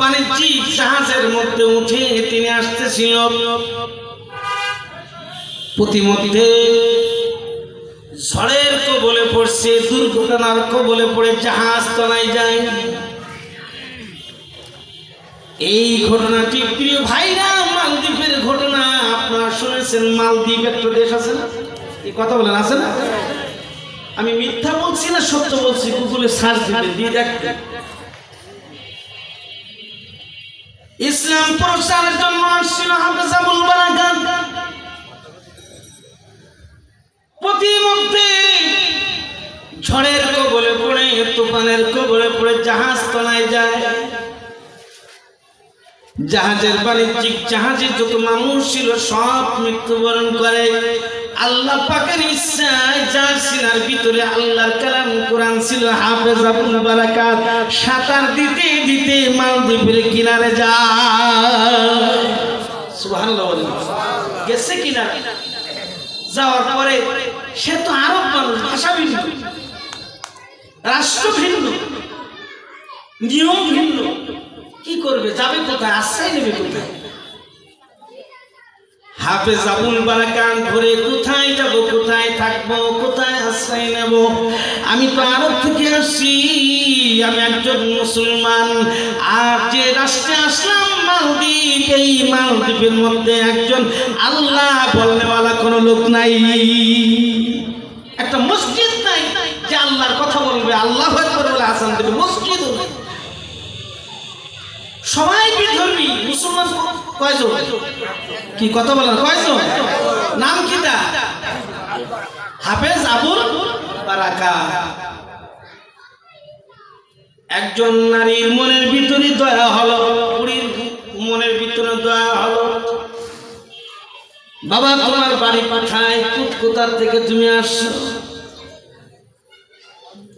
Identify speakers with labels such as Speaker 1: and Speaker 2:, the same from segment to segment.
Speaker 1: বাণিজ্যিক জাহাজের মধ্যে উঠে তিনি আসতেছিল। প্রতিমধ্যে ঝড়ের কবলে পড়ছে, দুর্ঘটনার কবলে পড়ে জাহাজ তলায় যায়। এই ঘটনাটি প্রিয় ভাইরা মালদ্বীপের ঘটনা। আপনারা শুনেছেন মালদ্বীপ একটা দেশ আছে না? এই কথা বলেন, আছে না? আমি মিথ্যা বলছি না সত্য বলছি? গুগলে সার্চ দিয়ে দেখতে। ইসলাম প্রচারের জন্য আসছিল হাফেজ আবুল বারাকাত। প্রতিমধ্যে ঝড়ের কবলে পড়ে, তুফানের কবলে পড়ে জাহাজ তলায় যায়। জাহাজের বাণিজ্যিক জাহাজে যত মানুষ ছিল সব মৃত্যুবরণ করে। আল্লাহ পাকের ইচ্ছায় যার সিনার ভিতরে আল্লাহর কালাম কোরআন ছিল, হাফেজ আবুল বারাকাত সাঁতার দিতে দিতে মালদ্বীপের কিনারে যায়। সুবহানাল্লাহ। গেছে কিনারে, যাওয়ার পরে সে তো আরব মানুষ, ভাষা ভিন্ন, রাষ্ট্র ভিন্ন, নিয়ম ভিন্ন। কি করবে? যাবে কোথায়? আশ্রয় নেবে কোথায়? হাফেজ আবুল বারাকাত ঘুরে কোথায় যাব, কোথায় থাকবো, কোথায় আশ্রয় নেব? আমি তো আরব থেকে আসছি, আমি একজন মুসলমান। আর যে রাষ্ট্রে আসলাম মালদ্বীপ, এই মালদ্বীপের মধ্যে একজন আল্লাহ বলনেওয়ালা কোনো লোক নাই, একটা মসজিদ নাই যে আল্লাহর কথা বলবে, আল্লাহু আকবার বলে আযান দেবে, মসজিদ। সবাই বিধর্মী। মুসলমান কয়জন? কি কথা বলেন? কয়জন? নাম কি তা? হাফেজ আবুল বারাকাত। একজন নারীর মনের ভিতরে দয়া হলো, বুড়ির মনের ভিতরে দয়া হলো। বাবা তোমার বাড়ি পাঠায়, কোথার থেকে তুমি আসছো?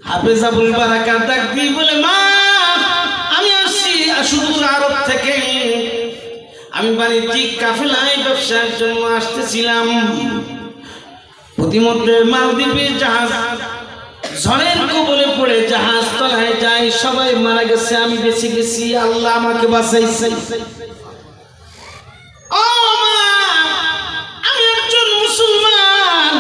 Speaker 1: হাফেজ আবুল বারাকাত ডাক দিয়ে বলে, মা আমি আসছি সুদূর আরব থেকে, আমি বাণিজ্যিক কাফেলায় ব্যবসার জন্য আসতেছিলাম। প্রতিমধ্যে মালদ্বীপের জাহাজ ঝড়ের কবলে পড়ে জাহাজ তলায় যায়, সবাই মারা গেছে, আমি বেঁচে গেছি, আল্লাহ আমাকে বাঁচাইছে। ও মা, আমি একজন মুসলমান,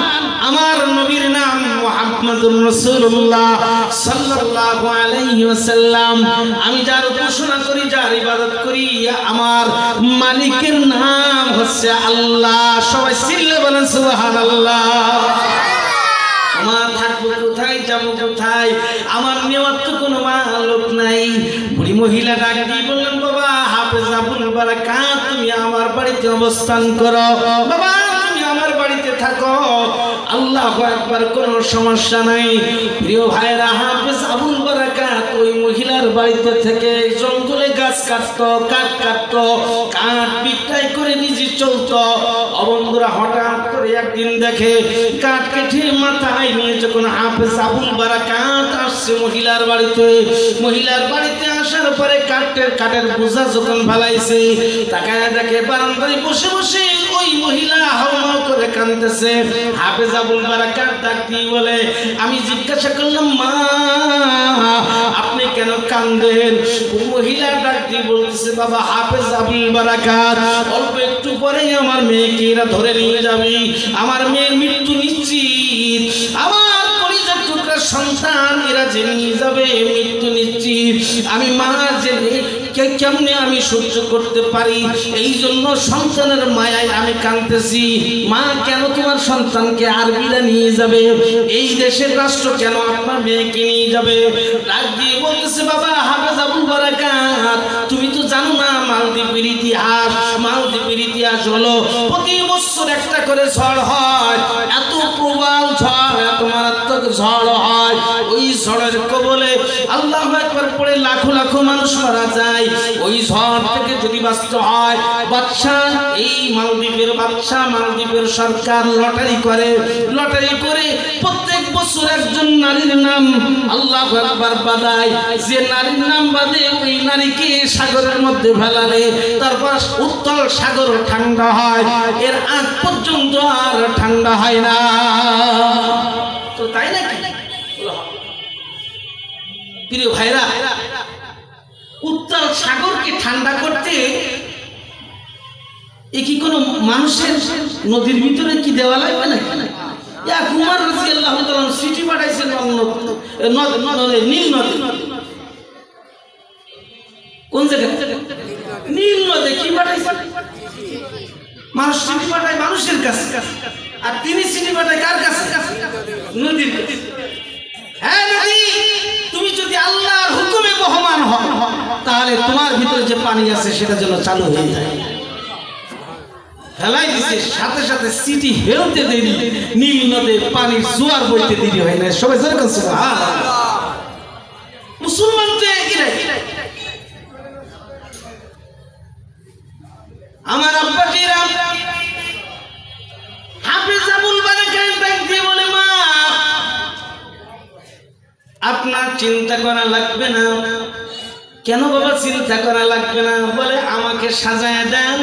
Speaker 1: আমার নবীর নাম মুহাম্মদুর রাসূলুল্লাহ সাল্লাল্লাহু আলাইহি ওয়াসাল্লাম। আমি যার উপাসনা করি, যার ইবাদত করি, আমার মালিকের নাম হচ্ছে আল্লাহ। সবাই চিল্লে বলেন সুবহানাল্লাহ। আমার থাকবো কোথায়, যাবো কোথায়? আমার নেওয়ার তো কোনো লোক নাই। বুড়ি মহিলা ডাক দিয়ে বললেন, বাবা হাফেজ আবুল বারাকাত তুমি আমার বাড়িতে অবস্থান করো, বাবা তুমি আমার বাড়িতে থাকো, আল্লাহু আকবার, কোনো সমস্যা নাই। প্রিয় ভাইরা, হাফেজ আবুল বারাকাত ওই মহিলার বাড়িতে থেকে জঙ্গলে গাছ কাটতো, কাঠ কাটতো, কাঠ বিক্রয় করে নিজে চলতো। বন্ধুরা, হঠাৎ করে একদিন দেখে কাঠ কেটে মাথায় নিয়ে যখন হাফেজ আবুল বারাকাত আসছে মহিলার বাড়িতে আসার পরে কাঠের বোঝা যখন ফেলাইছে, তাকায় দেখে বারান্দায় বসে বসে ওই মহিলা হাউমাউ করে কাঁদতেছে। হাফেজ আবুল বারাকাত ডাক দিয়ে বলে, আমি জিজ্ঞাসা করলাম, মা আপনি কেন কাঁদেন? মহিলা ডাক দিয়ে বলতেছে, বাবা হাফেজ আবুল বারাকাত অল্প একটু পরেই আমার মেয়েকে এরা ধরে নিয়ে যাবে, আমার মেয়ের মৃত্যু নিশ্চিত, আমার পরিবার টুকরা সন্তান এরা যে নিয়ে যাবে, মৃত্যু নিশ্চিত। আমি মা জেনে কেমনে আমি সহ্য করতে পারি, এই জন্য সন্তানের মায়ায় আমি কাঁদতেছি। মা কেন তোমার সন্তানকে আরবিরা নিয়ে যাবে? এই দেশের রাষ্ট্র কেন আপনার মেয়েকে নিয়ে যাবে? ডাক দিয়ে বলতেছে, বাবা হাফেজ আবুল বারাকাত তুমি তো জানো না মালদ্বীপের ইতিহাস হলো প্রতি বছর একটা করে ঝড় হয়, এত প্রবল ঝড়, এত মারাত্মক ঝড় হয়। ওই ঝড়ের কবলে আল্লাহু আকবার পড়ে লাখো লাখো মানুষ মারা যায়। ওই ঝড় থেকে যদি বাঁচতে হয়, বাদশাহ এই মালদ্বীপের সরকার লটারি করে প্রত্যেক বছর একজন নারীর নাম আল্লাহু আকবার বাদায়। যে নারীর নাম বাদে ওই নারীকে সাগরের মধ্যে ফেলালে তারপর উত্তল সাগর ঠান্ডা হয়, এর আগ পর্যন্ত আর ঠান্ডা হয় না। তো তাই নাকি প্রিয় ভাইরা? উত্তর উত্তাল সাগরকে ঠান্ডা করতে এ কি কোনো মানুষের নদীর ভিতরে কি দেওয়া লাগবে না? এক উমর রাদিয়াল্লাহু তাআলা চিঠি পাঠাইছেন নীল নদী। কোন জায়গা? নীল নদী। কি পাঠাইছে? মানুষ চিঠি পাঠায় মানুষের কাছে, আর তিনি চিঠি পাঠায় কার কাছে? নদীর কাছে। হ্যাঁ নদী, তুমি যদি আল্লাহর হুকুমে বহমান হও তাহলে তোমার ভিতরে যে পানি আছে সেটা যেন চালু হয়ে যায়। ফেলাই দিছে, সাথে সাথে সিটি হেলতে দেরি, নীল নদে পানির জোয়ার বইতে দেরি হয় না। সবাই জোরে কাছে মুসলমান তো একই রে। আমার আব্বাজিরা হাফেজ আবুল বারাকাত ডাক দিয়ে বলে, মা আপনার চিন্তা করা লাগবে না। কেন বাবা চিন্তা করা লাগবে না? বলে আমাকে সাজায় দেন,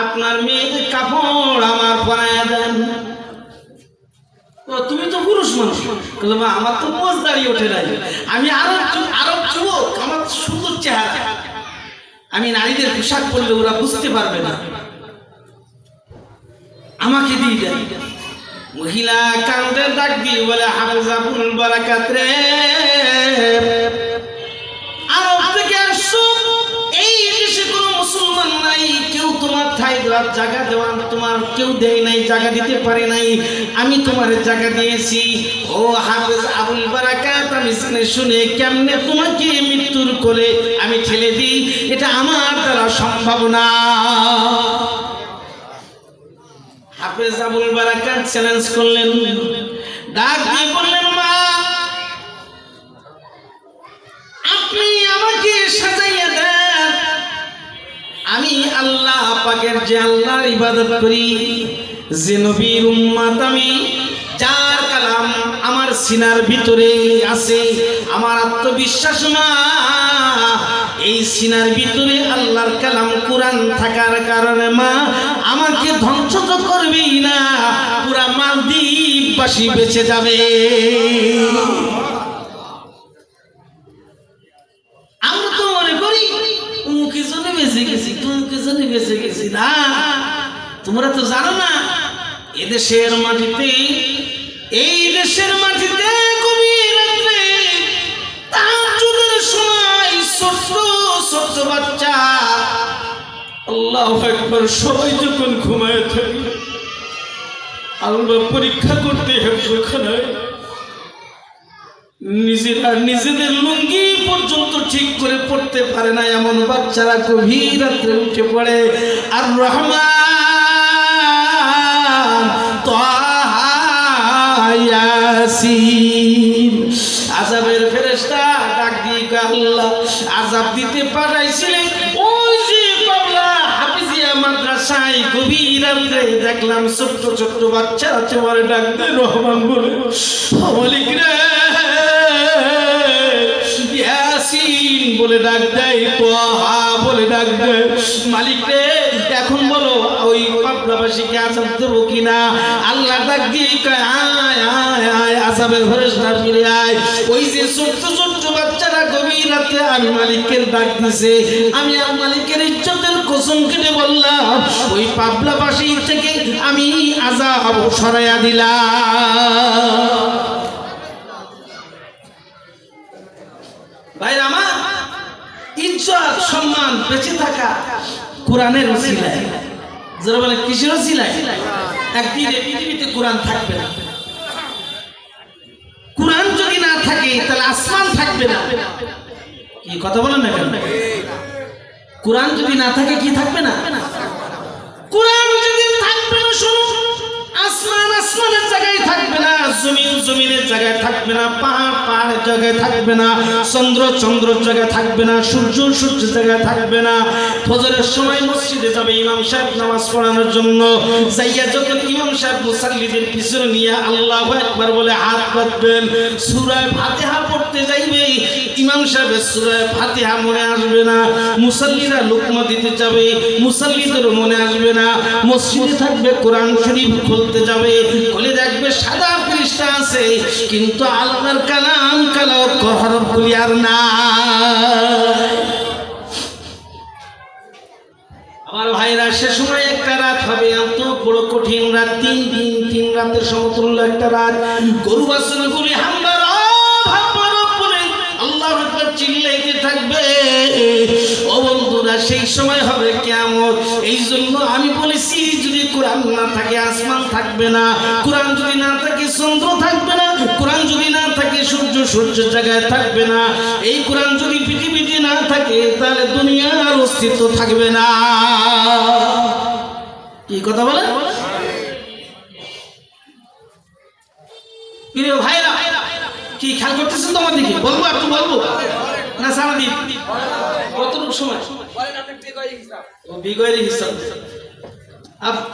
Speaker 1: আপনার মেয়ের কাপড় আমার পরায় দেন। তুমি তো পুরুষ মানুষ। মা আমার তো মোজ দাঁড়িয়ে ওঠে নাই, আমি আরো যুবক, আমার সুন্দর চেহারা, আমি নারীদের পোশাক পরলে ওরা বুঝতে পারবে না, আমাকে দিয়ে দেন। মহিলা কান্দে ডাক দিয়ে বলে, হাফেজ আবুল বারাকাত রে, আরব থেকে আসছো, এই দেশে কোনো মুসলমান নাই, কেউ তোমার ঠাই জায়গা দেওয়ার তোমার কেউ দেয় নাই, জায়গা দিতে পারে নাই, আমি তোমার জায়গা দিয়েছি। ও হাফেজ আবুল বারাকাত, আমি শুনে শুনে কেমনে তোমাকে মৃত্যুর কোলে আমি ঠেলে দিই, এটা আমার দ্বারা সম্ভব না। হাফেজ আবুল বারাকাত চ্যালেঞ্জ করলেন, ডাক দিয়ে বললেন, মা আপনি আমাকে সাজাইয়া দেন, আমি আল্লাহ পাকের যে আল্লাহর ইবাদত করি, যে নবীর উম্মত আমি, যার কালাম আমার সিনার ভিতরে আছে, আমার আত্মবিশ্বাস মা এই সিনার ভিতরে আল্লাহর কালাম কোরআন থাকার কারণে মা আমাকে ধ্বংস তো করবেই না, পুরা মালদ্বীপবাসী বেঁচে যাবে। আমরা তো মনে করি মুখে জনে বেঁচে গেছি, মুখে জনে বেঁচে গেছি। না, তোমরা তো জানো না, এদেশের মাটিতে, এই দেশের মাটিতে গভীর রাতে তাহাজ্জুদের সময় ছোট্ট ছোট্ট বাচ্চা, আল্লাহু আকবার, সবাই যখন ঘুমায় থাকে, আল্লাহ পরীক্ষা করতে হেফজখানায় নিজেরা নিজেদের লুঙ্গি পর্যন্ত ঠিক করে পড়তে পারে না, এমন বাচ্চারা গভীর রাত্রে উঠে পড়ে। আর রহমান তাহা ইয়াসিন, আযাবের ফেরেশতা ডাক দিয়ে আল্লাহ আযাব দিতে পাঠাইছিলেন ওই যে পাবলা হাফিজিয়া মাদ্রাসায়, গভীর রাত্রে দেখলাম ছোট্ট ছোট্ট বাচ্চারা তোমার ডাক দেয় রহমান বলে, মালিক রে, ইয়াসিন বলে ডাক দেয়, তাহা বলে ডাক দেয়, মালিক রে এখন বলো ওই পাবলাবাসীকে আযাব দেব কিনা? আল্লাহ ডাক দিয়ে কয়, আয় আয় আয়, আযাবের ফেরেশতা ফিরে আয়। ওই যে ছোট্ট ছোট্ট বাচ্চারা গভীর রাতে আমি মালিকের ডাক দিছে, আমি আর মালিকের ইজ্জতের কসম কেটে বললাম ওই পাবলাবাসী থেকে আমি আযাব সরাইয়া দিলাম। ভাইরা আমার, ইজ্জত সম্মান বেঁচে থাকা কোরআনের ওসিলায়। যারা বলে কিসের ওসিলায়? একদিন এই পৃথিবীতে কোরআন থাকবে না। কোরআন যদি না থাকে তাহলে আসমান থাকবে না। কি কথা বলেন না কেন? কোরআন যদি না থাকে কি থাকবে না? কোরআন যদি থাকবে না, শুনুন, আসমান আসমানের জায়গায় থাকবে না, জমিন জমিনের জায়গায় থাকবে না, পাহাড় পাহাড়ের জায়গায় থাকবে না, চন্দ্র চন্দ্রের জায়গায় থাকবে না, সূর্য সূর্যের জায়গায় থাকবে না। ফজরের সময় মসজিদে যাবে ইমাম সাহেব নামাজ পড়ানোর জন্য, যাইয়া যখন ইমাম সাহেব মুসাল্লিদের পিছনে নিয়ে আল্লাহু আকবার বলে হাত বাঁধবেন, সূরা ফাতিহা পড়তে যাইবে, ইমাম সাহেবের সূরা ফাতিহা মনে আসবে না, মুসাল্লিরা লুকমা দিতে যাবে, মুসাল্লিদের মনে আসবে না, মসজিদে থাকবে কোরআন শরীফ খুলতে যাবে, খুলে দেখবে সাদা পৃষ্ঠা আছে, কিন্তু আল্লাহর কালাম কালাও হরফ ক্লিয়ার না। রাত গরু বাছুরগুলি হামদার আল্লাহু আকবার চিল্লাইতে থাকবে। ও বন্ধুরা, সেই সময় হবে কিয়ামত। এই জন্য আমি বলেছি, যদি কোরআন না থাকে আসমান থাকবে না, কোরআন যদি না থাকে চন্দ্র থাকবে না, কোরআন যদি না থাকে সূর্যের জায়গায় থাকবে না, এই কোরআন যদি পৃথিবীতে না থাকে তাহলে দুনিয়ার অস্তিত্ব থাকবে না। কি কথা বলে প্রিয় ভাইরা? কি খেয়াল করতেছেন তোমার দিকে? বলবো একটু বলবো না সারাদিন? কতটুকু সময়? বিগয়ের হিসাব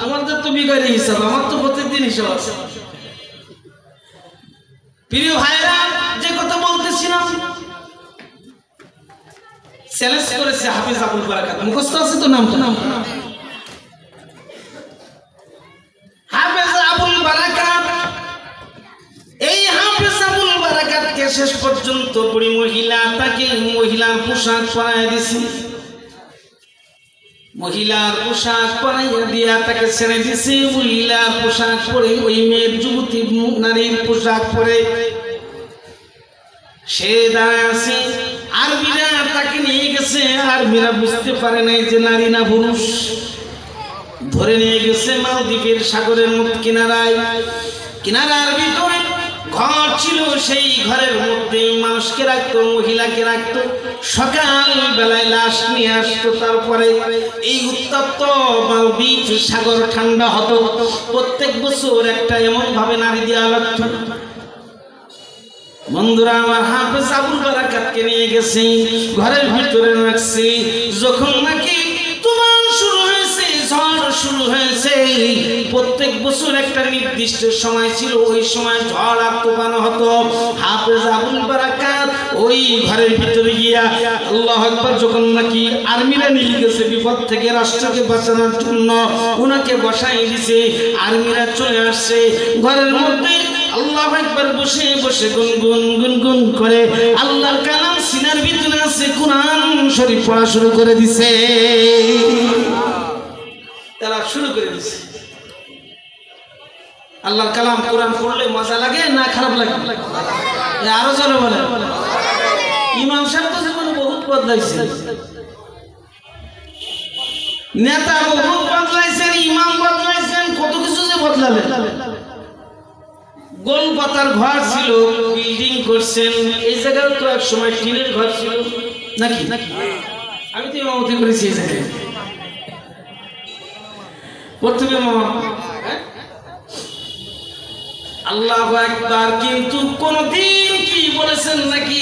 Speaker 1: আমাদের তো বিগয়ের হিসাব, আমার তো প্রত্যেকদিন হিসাব আছে। প্রিয় ভাইরা, যে কথা বলতেছিলাম, চ্যালেঞ্জ করেছে হাফিজ আবুল বারাকাত। মুখস্থ আছে তো নামটা? হাফিজ আবুল বারাকাত, এই হাফিজ আবুল বারাকাতকে শেষ পর্যন্ত বুড়ি মহিলা তাকে মহিলার পোশাক পরাইয়া দিছে। মহিলার পোশাক পরাইয়া দিয়া তাকে ছেড়ে দিছে। মহিলার পোশাক পরে, ওই মেয়ের যুবতী নারীর পোশাক পরে সে দাঁড়ায় আছে। আরবিরা তাকে নিয়ে গেছে। আরবিরা বুঝতে পারে নাই যে নারী না পুরুষ। ধরে নিয়ে গেছে মালদ্বীপের সাগরের কিনারার ভিতরে ঘর ছিল। সেই ঘরের মধ্যে মানুষকে রাখতো, মহিলাকে রাখতো। সকাল বেলায় লাশ নিয়ে আসতো। তারপরে এই উত্তপ্ত মালদ্বীপ সাগর ঠান্ডা হতো। প্রত্যেক বছর একটা এমন ভাবে নারী দেওয়া লাগতো। বন্ধুরা আমার, হাফেজ আবুল বারাকাতকে নিয়ে গেছে, ঘরের ভিতরে রাখছে। যখন নাকি তুফান শুরু হয়েছে, ঝড় শুরু হয়েছে, প্রত্যেক বছর একটা নির্দিষ্ট সময় ছিল, ওই সময় ঝড় আর তুফান হতো। হাফেজ আবুল বারাকাত ওই ঘরের ভিতরে গিয়া আল্লাহু আকবার, যখন নাকি আর্মিরা নিয়ে গেছে বিপদ থেকে রাষ্ট্রকে বাঁচানোর জন্য, ওনাকে বসাই দিছে। আর্মিরা চলে আসছে ঘরের মধ্যে। আল্লাহু আকবার বসে বসে গুনগুন করে আল্লাহর কালাম সিনার ভিতরে আছে, কুরআন শরীফ পড়া শুরু করে দিছে। তারা শুরু করে দিছে। আল্লাহর কালাম কুরআন পড়লে মজা লাগে না খারাপ লাগে? আরো জোরে বলে। ইমাম সাহেব তো জীবনে বহুত বদলাইছে, নেতা বহুত বদলাইছেন, ইমাম বদলাইছেন, কত কিছু যে বদলালেন। গোল পাতার ঘর ছিল, বিল্ডিং করছেন। এই জায়গায় তো এক সময় টিনের ঘর ছিল নাকি? আমি তো ইমামতি করেছি এই জায়গায় প্রথমে। আল্লাহু আকবার। কিন্তু কোনদিন কি বলেছেন নাকি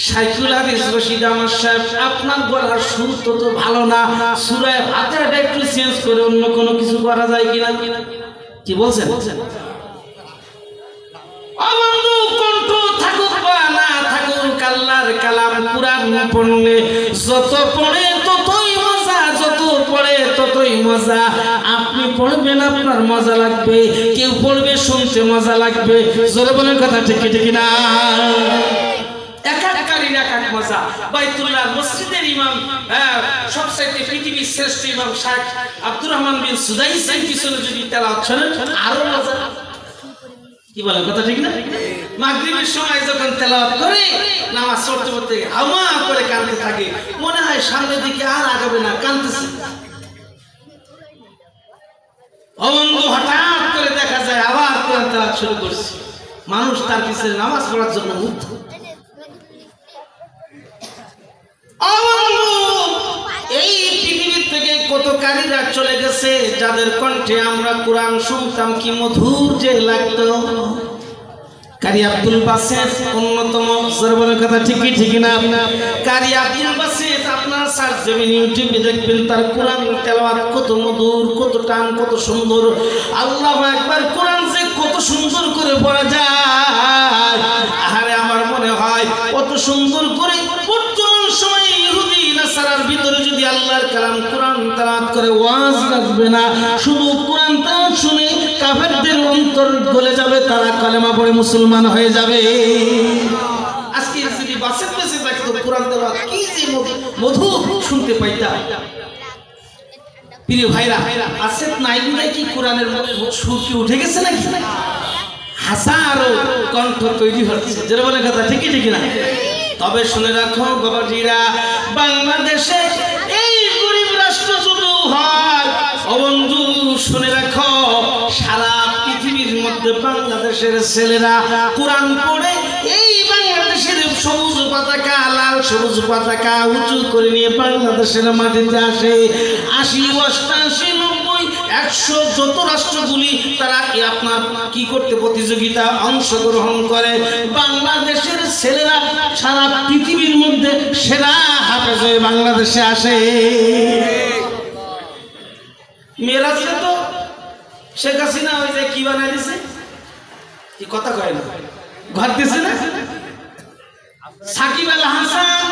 Speaker 1: শাইখুল হাদিস রশিদ আহমদ সাহেব, আপনার গলার সুর তো ভালো না, সূরা ফাতিহাটা একটু চেঞ্জ করে অন্য কোনো কিছু করা যায় কিনা? কি বলছেন? কণ্ঠ থাকুক বা না থাকুক, আল্লাহর কালাম কুরআন পড়লে যত পড়ে ততই মজা, যত পড়ে ততই মজা। আপনি পড়বেন আপনার মজা লাগবে, কেউ পড়বে শুনতে মজা লাগবে। জোরে বলেন কথা ঠিক ঠিক না? একাকারীর একাক মজা। বাইতুল্লাহ মসজিদের ইমাম, সবচাইতে পৃথিবীর শ্রেষ্ঠ ইমাম শাইখ আব্দুর রহমান বিন সুদাইসের পিছনে যদি তেলাওয়াত শোনেন আরো মজা। কি বলে কথা ঠিক না? মাগরিবের সময় যখন তেলাওয়াত করে নামাজ পড়তে পড়তে হাওয়া করে কাঁদতে থাকে, মনে হয় সামনের দিকে আর আগাবে না, কাঁদতেছে। অবন্ধু হঠাৎ করে দেখা যায় আবার কোরআন তেলাওয়াত শুরু করছে। মানুষ তার পিছনে নামাজ পড়ার জন্য মুগ্ধ। এই পৃথিবীর থেকে কত কারীরা চলে গেছে, যাদের কণ্ঠে আমরা কোরআন শুনতাম, কি মধুর যে লাগতো। কারি আব্দুল বাসেত অন্যতম। সর্বনের কথা ঠিকই ঠিক না? কারি আব্দুল বাসেত আপনারা সার্চ দেবেন, ইউটিউবে দেখবেন তার কোরআন তেলাওয়াত কত মধুর, কত টান, কত সুন্দর। আল্লাহু আকবার। কোরআন যে কত সুন্দর করে পড়া যায়, আরে আমার মনে হয় কত সুন্দর করে বর্তমান সময়ে ইহুদি নাসারার ভিতরে যদি আল্লাহর কালাম কোরআন তেলাওয়াত করে ওয়াজ লাগবে না, শুধু কোরআন তেলাওয়াত শুনে কাফেরদের অন্তর গলে যাবে, তারা কালেমা পড়ে মুসলমান হয়ে যাবে। আজকে যদি বাসের বেঁচে থাকতো কোরআন তেলাওয়াত কি যে মধু শুনতে পাইতা। প্রিয় ভাইরা, আসেত নাই বিদায় কি কোরআনের সুর কি উঠে গেছে নাকি? হাজারো কণ্ঠ তৈরি হচ্ছে, যেটা বলে কথা ঠিকই ঠিক না। তবে শুনে রাখো বাবাজিরা, বাংলাদেশে এই গরিব রাষ্ট্র যদি হয়, ও বন্ধু শুনে রাখো, সারা পৃথিবীর মধ্যে বাংলাদেশের ছেলেরা কোরআন পড়ে এই বাংলাদেশের সবুজ পতাকা, লাল সবুজ পতাকা উঁচু করে নিয়ে বাংলাদেশের মাটিতে আসে। 80, 88, 90, 100 যত রাষ্ট্রগুলি তারা আপনার কি করতে প্রতিযোগিতা অংশগ্রহণ করে, বাংলাদেশের ছেলেরা সারা পৃথিবীর মধ্যে সেরা হাফেজ হয়ে বাংলাদেশে আসে। মেরাজে তো শেখ হাসিনা ওই যে কি বানাই দিছে, কি কথা কয় না, ঘর দিছে না। সাকিব আল হাসান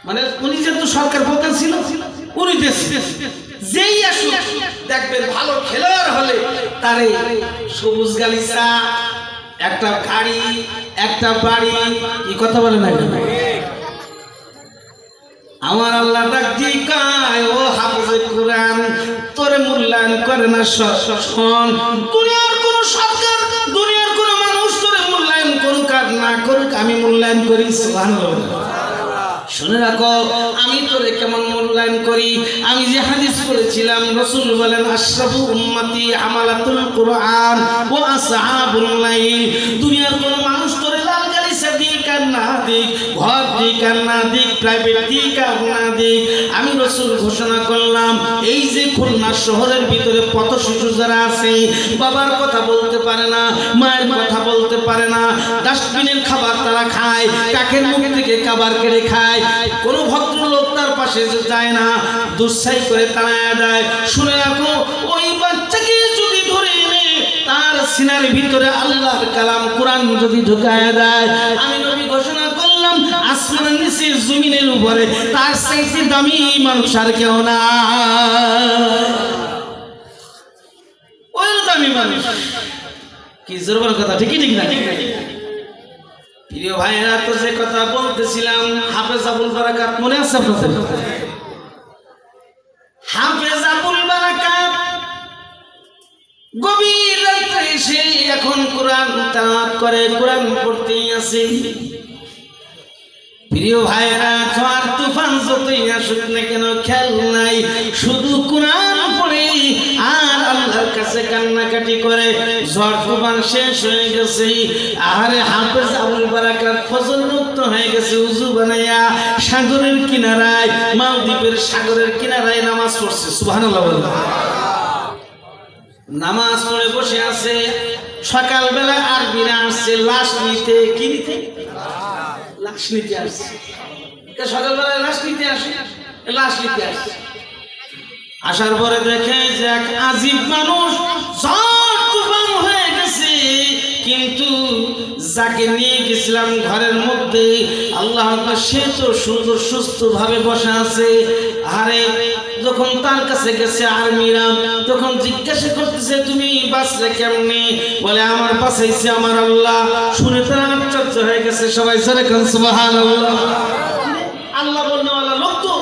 Speaker 1: মানে উনি যেহেতু সরকার প্রধান ছিল, উনি দেশে যেই আসুক দেখবেন ভালো খেলোয়াড় হলে তারে সবুজ গালিচা, একটা গাড়ি, একটা বাড়ি, কি কথা বলে না। আমার আল্লাহ ডাক দিয়ে কয়, ও হাফেজে কোরআন, তোরে মূল্যায়ন করে না শোন, দুনিয়ার কোন সরকার, দুনিয়ার কোন মানুষ তোরে মূল্যায়ন করুক আর না করুক, আমি মূল্যায়ন করি। সুবহানাল্লাহ। শুনে রাখো, আমি তোরে কেমন মূল্যায়ন করি। আমি যে হাদিস পড়েছিলাম, রাসূল বলেন, আশরাফু উম্মতি হামালাতুল কুরআন ওয়া আসহাবুল লাইল। দুনিয়ার কোন মানুষ তোরে লাল গালিচা দিক আর না দিক, ঘর দিক আর না দিক, প্রাইভেট দিক আর না দিক, আমি রাসূল ঘোষণা করলাম, এই যে খুলনা শহরের ভিতরে পথ শিশু যারা আছে, বাবার কথা বলতে পারে না, মায়ের কথা বলতে পারে না, ডাস্টবিনের খাবার তারা খায়, কাকের মুখ থেকে খাবার কেড়ে খায়, কোন ভদ্রলোক তার পাশে যায় না, দুঃসাই করে তাড়ায় দেয়। শুনে রাখো, ওই বাচ্চাকে যদি ধরে এনে তার সিনার ভিতরে আল্লাহর কালাম কোরআন যদি ঢুকায় দেয়, আমি নবী ঘোষণা করলাম, আসমানের নিচে জমিনের উপরে তার চাইতে দামি মানুষ আর কেউ না। ওই দামি মানুষ কি জোরবার কথা, ঠিকই ঠিক না। প্রিয় ভাইরা, তো যে কথা বলতেছিলাম, হাফেজ আবুল বারাকাত মনে আছে আপনাদের? হাফেজ আবুল বারাকাত গভীর রাতে এসে এখন কোরআন তেলাওয়াত করে, কোরআন পড়তেই আছে। প্রিয় ভাইরা, ঝড় তুফান যতই আসুক না কেন খেয়াল নাই, শুধু কোরআন পড়ে আর আল্লাহর কাছে কান্নাকাটি করে। ঝড় তুফান শেষ হয়ে গেছে, আরে হাফেজ আবুল বারাকাত ফজর মুক্ত হয়ে গেছে, উযু বানাইয়া সাগরের কিনারায়, মালদ্বীপের সাগরের কিনারায় নামাজ পড়ছে। সুবহানাল্লাহ। নামাজ পড়ে বসে আছে। সকালবেলা আরবিরা আসছে লাশ নিতে, কি নিতে? লাশ নিতে আসছে। সকালবেলায় লাশ নিতে আসে, লাশ নিতে আসছে। আসার পরে দেখে যে এক আজীব মানুষ, ঝড় তুফান হয়ে গেছে, কিন্তু যাকে নিয়ে গেছিলাম ঘরের মধ্যে, আল্লাহ সে তো সুন্দর সুস্থ ভাবে বসে আছে। আরে যখন তার কাছে গেছে আর্মিরা, তখন জিজ্ঞাসা করতেছে, তুমি বাঁচলে কেমনে? বলে, আমার বাঁচাইছে আমার আল্লাহ। শুনে তারা আশ্চর্য হয়ে গেছে। সবাই জোরে বলেন সুবহানাল্লাহ। আল্লাহ বলনেওয়ালা লোক তো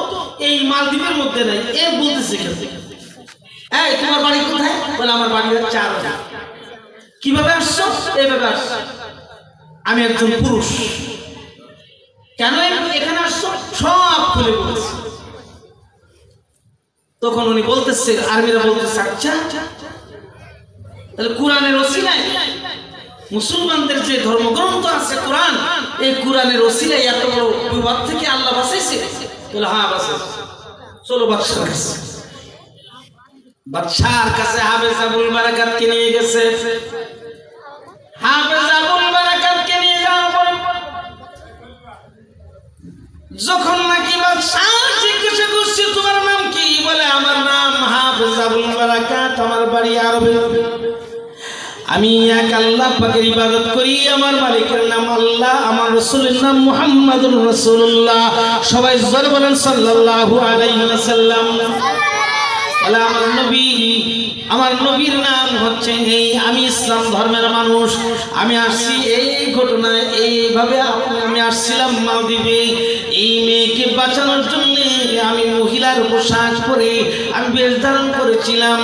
Speaker 1: এই মালদ্বীপের মধ্যে নাই, এ বলতেছে এই তোমার বাড়ি কোথায়? বলে, আমার বাড়ি হচ্ছে আরবে। কিভাবে আসছো? এইভাবে আসছো। আমি একজন পুরুষ। কেন এখানে আসছো? সব খুলে বলেছে। তখন উনি বলতেছে, আর্মিরা বলতেছে, আচ্ছা তাহলে কোরআনের ওসিলায়, মুসলমানদের যে ধর্মগ্রন্থ আছে কোরআন, এই কোরআনের ওসিলায় এত বড় বিপদ থেকে আল্লাহ বাঁচাইছে? বলে, হ্যাঁ বাঁচাইছে। চলো বাদশার কাছে। বাদশার কাছে হাফেজ আবুল বারাকাতকে নিয়ে গেছে। হাফেজ আবুল বারাকাতকে নিয়ে যাওয়ার পরে যখন নাকি বাদশাহ জিজ্ঞাসা করছে, তোমার নাম কি? বলে, আমার নাম হাফেজ আবুল বারাকাত, আমার বাড়ি আরবে। আমি এক আল্লাহ পাকের ইবাদত করি, আমার মালিকের নাম আল্লাহ, আমার রাসূলের নাম মুহাম্মাদুর রাসূলুল্লাহ। সবাই জোরে বলেন সাল্লাল্লাহু আলাইহি ওয়াসাল্লাম। আমার নবীর নাম হচ্ছে এই। আমি ইসলাম ধর্মের মানুষ। আমি আসছি এই ঘটনায়, এইভাবে আমি আসছিলাম মালদ্বীপে এই মেয়েকে বাঁচানোর জন্য, আমি মহিলার পোশাক পরে আমি বেশ ধারণ করেছিলাম।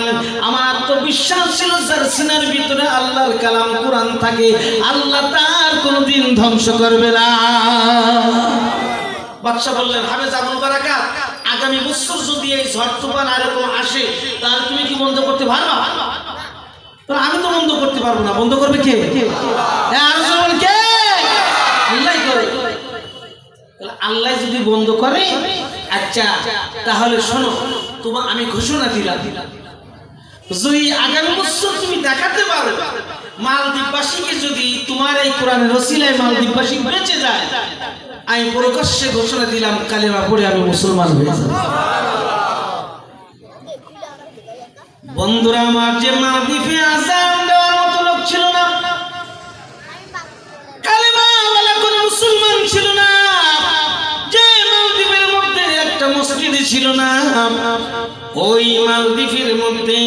Speaker 1: আমার তো বিশ্বাস ছিল যার সিনার ভিতরে আল্লাহর কালাম কোরআন থাকে আল্লাহ তার কোনোদিন ধ্বংস করবে না। বাদশা বললেন, হাফেজ আবুল বারাকাত, আগামী বছর যদি এই ঝড় তুফান এরকম আসে তাহলে তুমি কি বন্ধ করতে পারবা? আমি তো বন্ধ করতে পারবো না। বন্ধ করবে কে? কে? আল্লাহ করে। আল্লাহ যদি বন্ধ করে, আচ্ছা তাহলে শোনো, তোমার আমি ঘোষণা দিলাম, যদি আগামী বছর তুমি দেখাতে পারো মালদ্বীপবাসীকে, যদি তোমার এই কোরআনের ওসিলায় মালদ্বীপবাসী বেঁচে যায়, আমি প্রকাশ্যে ঘোষণা দিলাম কালেমা পড়ে আমি মুসলমান হয়ে যাব। বন্ধুরা আমার, যে মালদ্বীপে আযান দেওয়ার মতো লোক ছিল না, কালেমাওয়ালা কোনো মুসলমান ছিল না, যে মালদ্বীপের মধ্যে একটা মসজিদ ছিল না, ওই মালদ্বীপের মধ্যে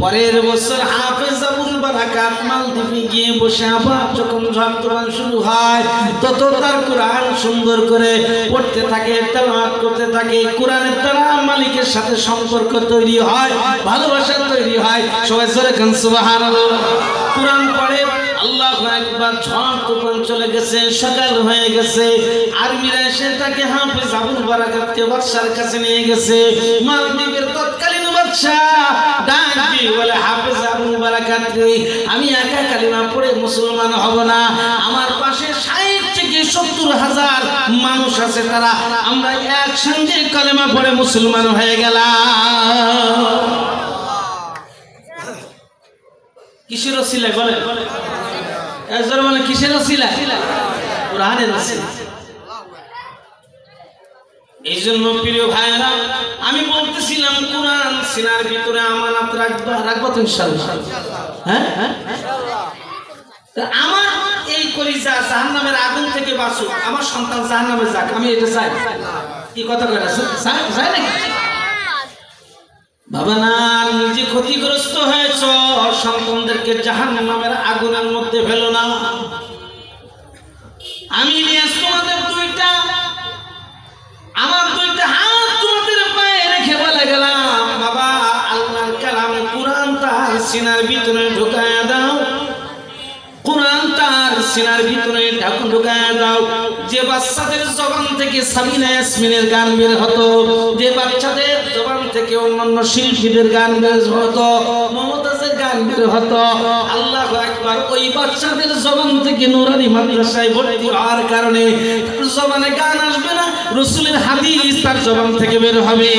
Speaker 1: পরের বছর হাফেজ আবুল বারাকাত মালদ্বীপে গিয়ে বসে আবার যখন ঝড় তুফান শুরু হয় তত তার কোরআন সুন্দর করে পড়তে থাকে, তেলাওয়াত করতে থাকে। কোরআনের দ্বারা মালিকের সাথে সম্পর্ক তৈরি হয়, ভালোবাসা তৈরি হয়। সবাই জোরে কান সুবহানাল্লাহ। কোরআন পড়ে, আল্লাহু আকবার। ঝড় তুফান চলে গেছে, সকাল হয়ে গেছে, আর্মিরা এসে তাকে হাফেজ আবুল বারাকাতকে বাদশার কাছে নিয়ে গেছে। মালদ্বীপের তৎকালীন বাদশা ডাক দিয়ে বলে, হাফেজ আবুল বারাকাত রে, আমি একা কালিমা পড়ে মুসলমান হব না, আমার পাশে 60 থেকে 70,000 মানুষ আছে, তারা আমরা একসঙ্গে কালিমা পড়ে মুসলমান হয়ে গেলাম। কিসের ওসিলায় বলেন? এজর মানে কিসের ওসিলায়? কোরআনের ওসিলায়। এই জন্য প্রিয় ভাইরা, আমি বলতেছিলাম কোরআন সিনার ভিতরে আমানত রাখবো তো ইনশাআল্লাহ। হ্যাঁ, আমার এই কলিজা জাহান্নামের আগুন থেকে বাঁচুক, আমার সন্তান জাহান্নামে যাক, আমি এটা চাই। কি কথা কয় না? চাই নাকি? বাবা না, নিজে ক্ষতিগ্রস্ত হয়েছ, সন্তানদেরকে জাহান্নামের আগুনের মধ্যে ফেলো না। আমি ইলিয়াস তোমাদের আমার দুইটা হাত তোমাদের পায়ে রেখে বলে গেলাম, বাবা আল্লাহর কালাম কোরআন তার সিনার ভিতরে ঢুকায়া দাও, কোরআন তার সিনার ভিতরে ঢুকায়া দাও। যে বাচ্চাদের জবান থেকে সাবিনা ইয়াসমিনের গান বের হতো, যে বাচ্চাদের জবান থেকে অন্যান্য শিল্পীদের গান বের হতো, মমতাজের গান বের হতো, আল্লাহু আকবার, ওই বাচ্চাদের জবান থেকে নুরানি মাদ্রাসায় ভর্তি হওয়ার কারণে জবানে গান আসবে না, রাসূলের হাদিস তার জবান থেকে বের হবে।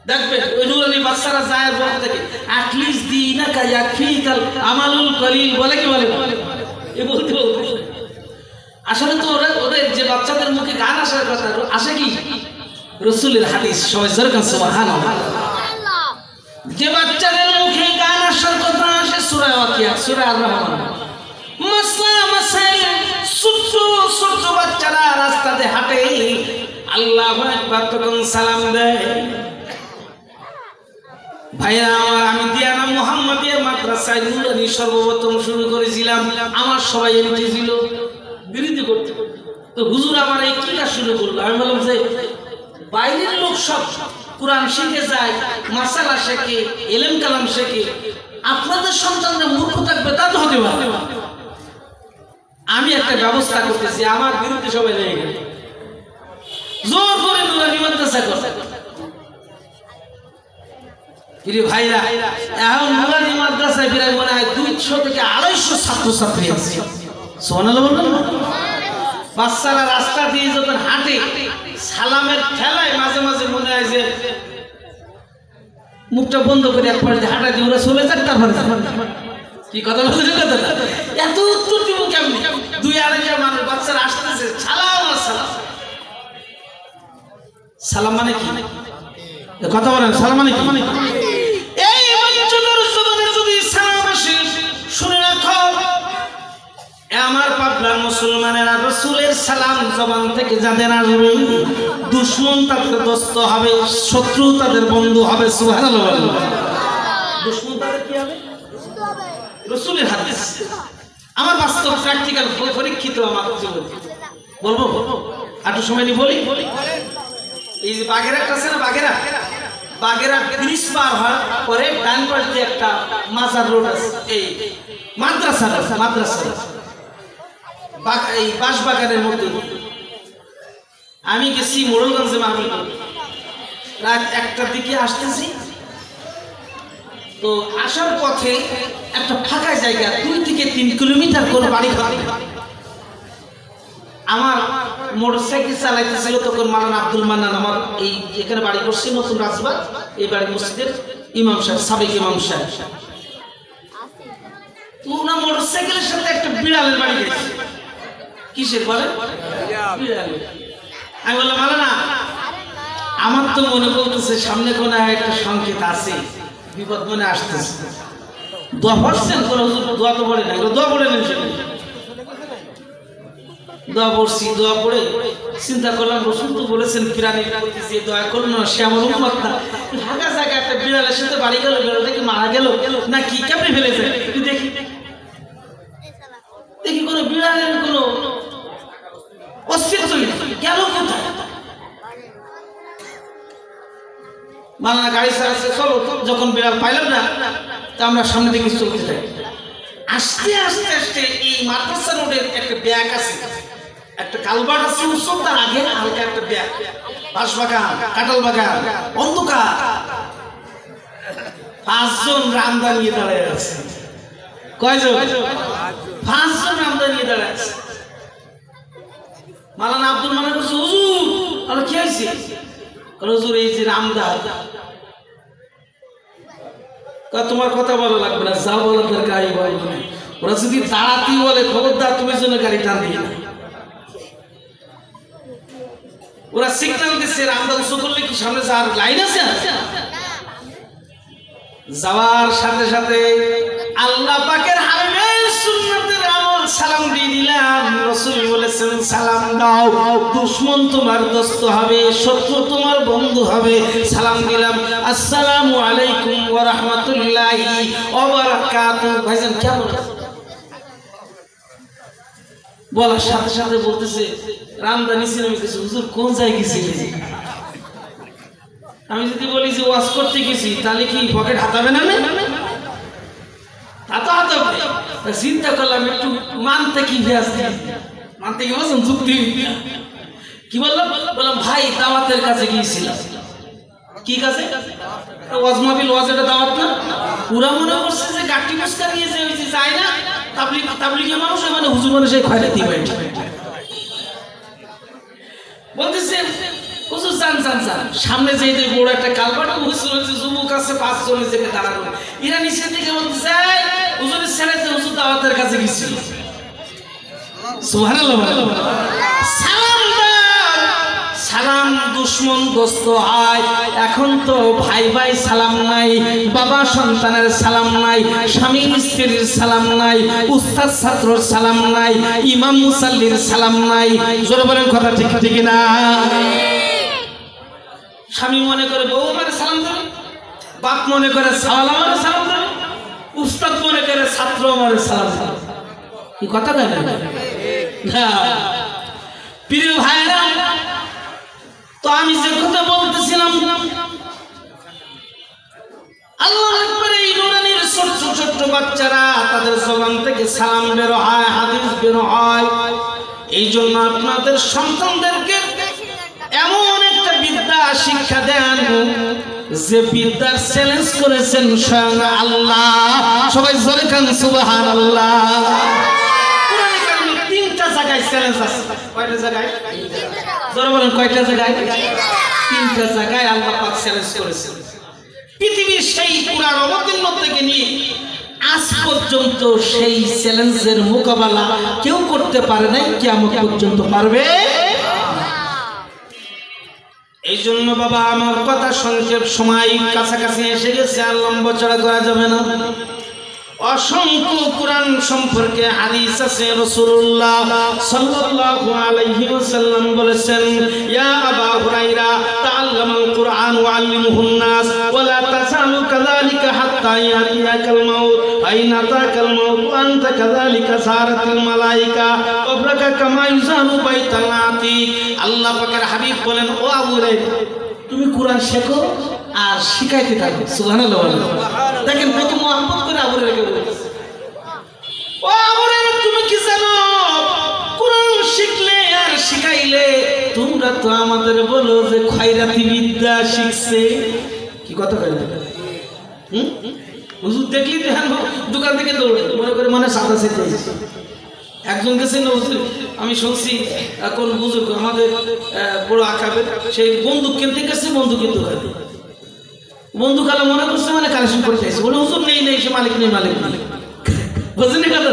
Speaker 1: দেখবেন ওই নুরানি বাচ্চারা যায় বলতে থেকে আটলিস্ট দিনাকা ইয়াকফিকাল আমালুল কলিল বলে, কি বলে? এ বলতে আসলে তো ওদের যে বাচ্চাদের মুখে গান আসার কথা আসে কি? রাসূলের হাদিস। সবাই জোরে কান সুবহানাল্লাহ। যে বাচ্চাদের মুখে গান আসার কথা আসে সূরা ওয়াকিয়া, সূরা আর-রহমান। মাসলা মাসাইল, ছোট বাচ্চারা রাস্তাতে হাঁটে, আল্লাহু আকবার তখন সালাম দেয়। ভাইয়া আমার, আমি দিয়ানা মুহাম্মাদিয়া মাদ্রাসায় নুরানি সর্বপ্রথম শুরু করেছিলাম। আমার সবাই এমনি ছিল, বিরোধী করতে। তো হুজুর আমার এই কিটা শুরু করলো। আমি বললাম যে বাইরের লোক সব কোরআন শিখে যায়, মাসালা শেখে, এলেম কালাম শেখে, আপনাদের সন্তানরা মূর্খ থাকবে তা তো হতে পারে। আমি একটা ব্যবস্থা করতেছি, আমার বিরুদ্ধে সবাই লেগে গেল, জোর করে নুরানি মাদ্রাসা করে। ভাইরা, এখন নুরানি মাদ্রাসায় প্রায় মনে হয় 200 থেকে 250 ছাত্রছাত্রী আছে। সুবহানাল্লাহ বলবেন না? বাচ্চারা রাস্তা দিয়ে যখন হাঁটে, সালামের ঠেলায় মাঝে মাঝে মনে হয় যে মুখটা বন্ধ করে একবার হাঁটা দিয়ে ওরা চলে যাক, তারপরে কি কথা বলতে কথা এত উত্তর দিব কেমনি? 2-2.5 মানুষ বাচ্চারা আসতেছে, সালাম আর সালাম। সালাম মানে কি? কথা বলেন, সালাম মানে কি? এই বাচ্চাদের জবানে যদি সালাম আসে, শুনে রাখো, আমার পাবলার মুসলমানেরা রাসূলের সালাম জবান থেকে যাদের আসবে, দুশমন তাদের দোস্ত হবে, শত্রু তাদের বন্ধু হবে। সুবহানাল্লাহ। দুশমন তাদের কি হবে? রাসূলের হাদিস আমার বাস্তব প্র্যাকটিক্যাল পরীক্ষিত আমার জীবন বলবো। একটু সময় নিয়ে বলি। এই যে বাগেরহাট আছে না, বাগেরহাট ব্রিজ পার হওয়ার পরে ডান পাশ দিয়ে একটা মাজার রোড আছে, এই মাদ্রাসা এই বাঁশবাগানের মধ্যে। আমি গেছি মোড়লগঞ্জে মাহফিল করতে, রাত 1টার দিকে আসতেছি। তো আসার পথে একটা ফাঁকা জায়গা, 2 থেকে 3 কিলোমিটার কোন বাড়ি ঘর। আমার মোটরসাইকেল চালাইতেছিল তখন মাওলানা আব্দুল মান্নান, আমার এই এখানে বাড়ি করছি নতুন রাজবাগ, এই বাড়ি মসজিদের ইমাম সাহেব, সাবেক ইমাম সাহেব। ওনার মোটরসাইকেলের সাথে একটা বিড়ালের বাড়ি গেছে। কিসের বলে? বিড়ালের। আমি বললাম মাওলানা, আমার তো মনে বলতেছে সামনে কোনো একটা সংকেত আছে, বিপদ মনে আসতেছে। দোয়া পড়ছেন? কোন হুজুর দোয়া তো পড়ে না, দোয়া পড়ে নেন। দোয়া পড়ছি, দোয়া পড়ে চিন্তা করলাম রসুল তো বলেছেন প্রাণীর প্রতি যে দয়া করলো না সে আমার উম্মত না। ফাঁকা জায়গায় একটা বিড়ালের সাথে বাড়ি গেল, বিড়ালটা কি মারা গেল না কি কেমনে ফেলেছে দেখি দেখি কোনো বিড়ালের কোনো অস্তিত্ব গেল কোথায়। মাওলানা গাড়ি চালাচ্ছে, চলো। যখন বিড়াল পাইলাম না, তা আমরা সামনে দিকে চলতে যাই। আস্তে আস্তে আস্তে এই মাদ্রাসা রোডের একটা ব্যাগ আছে, একটা কালভার্ট আছে উৎসব, তার আগে হালকা একটা ব্যাগ, বাঁশবাগান, কাঁঠাল বাগান, অন্ধকার। 5 জন রামদা নিয়ে দাঁড়ায় আছে। কয়জন? 5 জন রামদা নিয়ে দাঁড়ায় আছে। মাওলানা আব্দুল মান্নান বলছে, হুজুর আর কি হয়েছে? হুজুর এই যে রামদা। তোমার কথা ভালো লাগবে না, যা বলার দরকার বলবে না। ওরা যদি দাঁড়াতে বলে খবরদার তুমি জন্য গাড়ি টান দিয়ে না। ওরা সিগন্যাল দিচ্ছে রামদা উঁচু করলে কি সামনে যাওয়ার লাইন আছে? যাওয়ার সাথে সাথে আল্লাহ পাকের হাবিবের সুন্নাতের আমল সালাম দিয়ে দিলাম। রাসূল বলেছেন সালাম দাও, দুশমন তোমার দোস্ত হবে, শত্রু তোমার বন্ধু হবে। সালাম দিলাম, আসসালামু আলাইকুম ওয়া রাহমাতুল্লাহি ওয়া বারাকাতুহু। ভাইজান কেমন আছেন? বলার সাথে সাথে বলতেছে রামদা নিচে নেমে গেছে। হুজুর কোন জায়গায় গেছিলেন? আমি যদি বলি যে ওয়াজ করতে গেছি, তাহলে কি পকেট হাতাবে না? তা তো হাতাবে। চিন্তা করলাম একটু মানতে কি মানতে কি বলছেন যুক্তি কি বললাম? বললাম ভাই দাওয়াতের কাছে গিয়েছিলাম। কি কাছে? ওয়াজ মাহফিল, ওয়াজ এটা দাওয়াত না? পুরা মনে করছে যে গাটি পুস্কার নিয়েছে, ওই যে যায় না তাবলিগের মানুষ, মানে হুজুর মানুষ এই খয়রাতি বাইট বলতেছে হুজুর জান সামনে যে বড় একটা কালভার্ট হুজুর হচ্ছে, যুবক আছে 5 জন যেতে দাঁড়ানো। এরা নিচের দিকে বলতেছে হুজুরের ছেড়েতে হুজুর দাওয়াতের কাছে গেছিল। সুবহানাল্লাহ। সালাম দুশমন দোস্ত হয়। এখন তো ভাই ভাই সালাম নাই, বাবা সন্তানের সালাম নাই, স্বামী স্ত্রীর সালাম নাই, উস্তাদ ছাত্রর সালাম নাই, ইমাম মুসাল্লির সালাম নাই। জোরে বলেন কথা ঠিক ঠিক না? স্বামী মনে করে বউ আমারে সালাম দেবে, বাপ মনে করে সাওয়াল আমারে সালাম দেবে, উস্তাদ মনে করে ছাত্র আমারে সালাম দেবে। কি কথা না? প্রিয় ভাইরা, তো আমি যে কথা বলতেছিলাম, আল্লাহু আকবার, এই নুরানির ছোট ছোট বাচ্চারা তাদের জবান থেকে সালাম বের হয়, হাদিস বের হয়। এই জন্য আপনাদের সন্তানদেরকে এমন একটা বিদ্যা শিক্ষা দেন যে বিদ্যার চ্যালেঞ্জ করেছেন স্বয়ং আল্লাহ। সবাই জোরে কান সুবহানাল্লাহ। কোরআনে কারিমে 3টা জায়গায় চ্যালেঞ্জ আছে। কয়টা জায়গায়? জোরে বলেন কয়টা জায়গায়? 3টা জায়গায় আল্লাহ পাক চ্যালেঞ্জ করেছেন। পৃথিবীর সেই পুরাণ অবতীর্ণ থেকে নিয়ে আজ পর্যন্ত সেই চ্যালেঞ্জের মোকাবেলা কেউ করতে পারে নাই, কিয়ামত পর্যন্ত পারবে। এই জন্য বাবা আমার কথা সংক্ষেপ, সময় কাছাকাছি এসে গেছে, আর লম্বা চড়া করা যাবে না। অসংখ্য কোরআন সম্পর্কে হাদিস আছে। রাসূলুল্লাহ সাল্লাল্লাহু আলাইহি ওয়াসাল্লাম বলেছেন, ইয়া আবা হুরায়রা তাআল্লামাল কুরআন ওয়া আল্লিমুহুন নাস ওয়া লা তাসালু কাযালিকা হাত্তা ইয়াতিয়াকাল মাউত আইনা তাকাল মাউত ওয়া আনতা কাযালিকা সারাতিল মালায়েকা ওয়াবরাকা কামা ইউজানু বাইতাল আতিক। আল্লাহ পাকের হাবিব বলেন, ও আবু হুরায়রা তুমি কোরআন শেখো আর শিখাইতে থাকো। সুবহানাল্লাহ। দেখেন কত মহব্বত করে আবু হুরায়রা বলেছে, ও আবু হুরায়রা তুমি কি জানো কোরআন শিখলে আর শিখাইলে তোমরা তো আমাদের বলো যে খয়রাতি বিদ্যা শিখছে। কি কথা কইলে হুজুর দেখলি দেখেন দোকান থেকে দৌড়ে মনে করে মনে সাদা সেজে একজন গেছে না হুজুর, আমি শুনছি কোন বুজুর্গ আমাদের বড় আকাবের সেই বন্দুক কিনতে গেছে, বন্দুকের দোকানে বন্দুক আলা মনে করছে মানে কালেকশন করে চাইছে, বলে হুজুর নেই নেই সে মালিক নেই মালিক নেই। বুঝলেন কথা?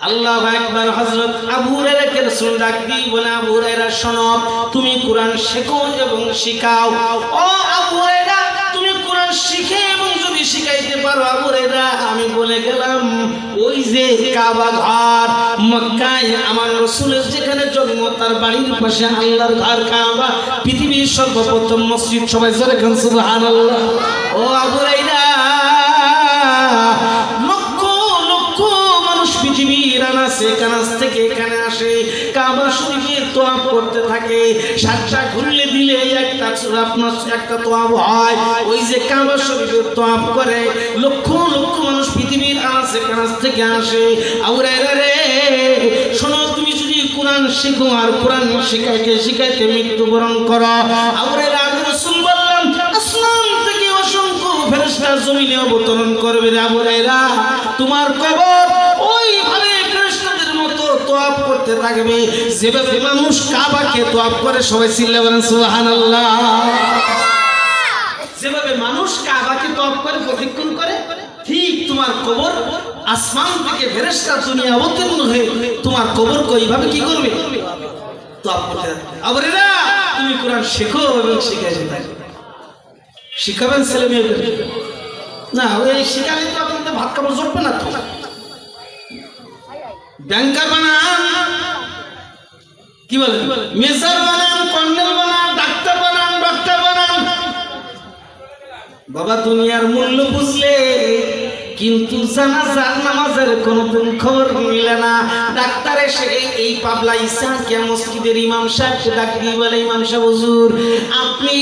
Speaker 1: আল্লাহু আকবার। হযরত আবু হুরায়রাকে রাসূল ডাক দিয়ে বলে, আবু হুরায়রা শোনো, তুমি কোরআন শেখো এবং শিখাও। ও আবু হুরায়রা তুমি কোরআন শিখে এবং যদি শিখাইতে পারো আবু হুরায়রা আমি বলে গেলাম ওই যে কাবা ঘর মক্কায় আমার রাসূলের যেখানে জন্ম তার বাড়ির পাশে আল্লাহর ঘর কাবা, পৃথিবীর সর্বপ্রথম মসজিদ। সবাই জোরে বলেন সুবহানাল্লাহ। ও আবু হুরায়রা পৃথিবীর আনাচে কানাচ থেকে এখানে আসে, কাবা শরীফে তোয়াফ করতে থাকে। সাতটা ঘুরলে দিলে একটা আপনার একটা তোয়াফ হয়। ওই যে কাবা শরীফে তোয়াফ করে লক্ষ লক্ষ মানুষ পৃথিবীর আনাচে কানাচ থেকে আসে। আবু হুরায়রা রে শোনো, তুমি যদি কোরআন শিখো আর কোরআন শিখাইতে শিখাইতে মৃত্যুবরণ করো, আবু হুরায়রা আমি রাসূল বললাম আসমান থেকে অসংখ্য ফেরেশতা জমিনে অবতরণ করবে। আবু হুরায়রা তোমার কবর ওইভাবে ফেরেশতাদের মতো তোয়াফ করতে থাকবে যেভাবে মানুষ কাবাকে তোয়াফ করে। সবাই চিল্লায়ে বলেন সুবহানাল্লাহ। যেভাবে মানুষ কাবাকে তোয়াফ করে প্রদক্ষিণ করে ঠিক তোমার কবর আসমান থেকে ফেরেশতা দুনিয়া অবতীর্ণ হয়ে তোমার কবরকে ওইভাবে কি করবে? তোয়াফ করতে থাকবে। আবু হুরায়রা তুমি কোরআন শেখো এবং শিখাইতে থাকো। শিখাবেন ছেলে মেয়েদের না, ওই শিখালে তো আপনাদের ভাত খাবার জড়বে না। তো ব্যাংকার বানান, কি বলেন, মেজর বানান, কর্নেল বানান, ডাক্তার বানান, ডক্টর বানান। বাবা দুনিয়ার মূল্য বুঝলে কিন্তু জানাজার নামাজের কোনোদিন খবর মিলে না। ডাক্তার এসে এই পাবলা ইসাকিয়া মসজিদের ইমাম সাহেবকে ডাক দিয়ে বলে, ইমাম সাহেব হুজুর আপনি